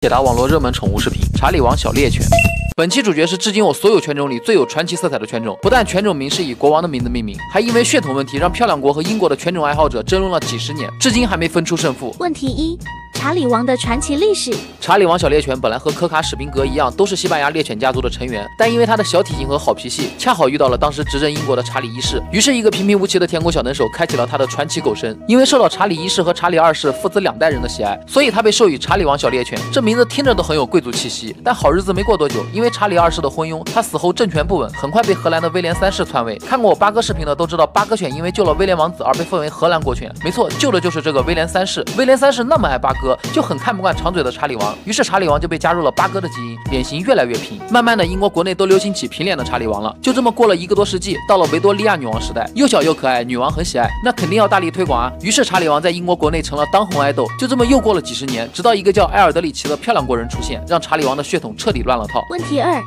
解答网络热门宠物视频：查理王小猎犬。本期主角是至今我所有犬种里最有传奇色彩的犬种，不但犬种名是以国王的名字命名，还因为血统问题让漂亮国和英国的犬种爱好者争论了几十年，至今还没分出胜负。问题一：查理王的传奇历史。查理王小猎犬本来和科卡史宾格一样，都是西班牙猎犬家族的成员，但因为它的小体型和好脾气，恰好遇到了当时执政英国的查理一世，于是一个平平无奇的舔狗小能手开启了他的传奇狗生。因为受到查理一世和查理二世父子两代人的喜爱，所以他被授予查理王小猎犬。这名字听着都很有贵族气息。但好日子没过多久，因为查理二世的婚姻，他死后政权不稳，很快被荷兰的威廉三世篡位。看过我八哥视频的都知道，八哥犬因为救了威廉王子而被封为荷兰国犬。没错，救的就是这个威廉三世。威廉三世那么爱八哥，就很看不惯长嘴的查理王，于是查理王就被加入了八哥的基因，脸型越来越平。慢慢的，英国国内都流行起平脸的查理王了。就这么过了1个多世纪，到了维多利亚女王时代，又小又可爱，女王很喜爱，那肯定要大力推广啊。于是查理王在英国国内成了当红爱豆。就这么又过了几十年，直到一个叫埃尔德里奇的漂亮国人出现，让查理王的血统彻底乱了套。问题二：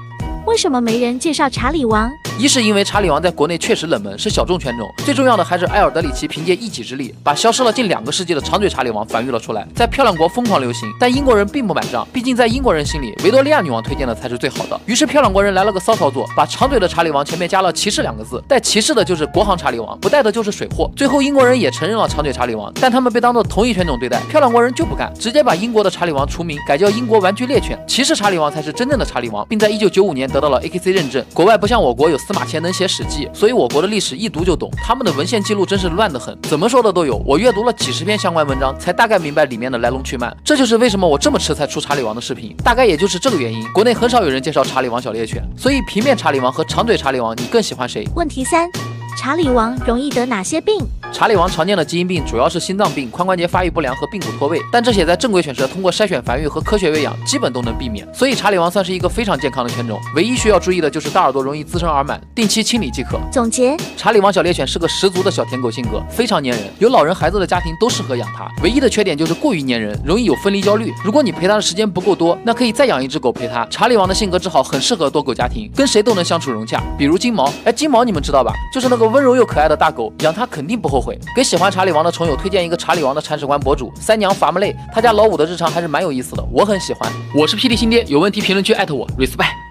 为什么没人介绍查理王？一是因为查理王在国内确实冷门，是小众犬种。最重要的还是埃尔德里奇凭借一己之力，把消失了近2个世纪的长嘴查理王繁育了出来，在漂亮国疯狂流行。但英国人并不买账，毕竟在英国人心里，维多利亚女王推荐的才是最好的。于是漂亮国人来了个骚操作，把长嘴的查理王前面加了骑士2个字，带骑士的就是国行查理王，不带的就是水货。最后英国人也承认了长嘴查理王，但他们被当做同一犬种对待，漂亮国人就不干，直接把英国的查理王除名，改叫英国玩具猎犬。骑士查理王才是真正的查理王，并在1995年得到了 AKC 认证。国外不像我国有司马迁能写史记，所以我国的历史一读就懂，他们的文献记录真是乱得很，怎么说的都有。我阅读了几10篇相关文章，才大概明白里面的来龙去脉。这就是为什么我这么迟才出查理王的视频，大概也就是这个原因。国内很少有人介绍查理王小猎犬，所以平面查理王和长嘴查理王，你更喜欢谁？问题三：查理王容易得哪些病？查理王常见的基因病主要是心脏病、髋关节发育不良和髌骨脱位，但这些在正规犬舍通过筛选繁育和科学喂养基本都能避免，所以查理王算是一个非常健康的犬种。唯一需要注意的就是大耳朵容易滋生耳螨，定期清理即可。总结：查理王小猎犬是个十足的小舔狗性格，非常粘人，有老人孩子的家庭都适合养它。唯一的缺点就是过于粘人，容易有分离焦虑。如果你陪它的时间不够多，那可以再养一只狗陪它。查理王的性格之好，很适合多狗家庭，跟谁都能相处融洽。比如金毛，金毛你们知道吧？就是那个温柔又可爱的大狗，养它肯定不后悔。给喜欢查理王的宠友推荐一个查理王的铲屎官博主三娘伐木累，他家老五的日常还是蛮有意思的，我很喜欢。我是霹雳新爹，有问题评论区艾特我 ，respect。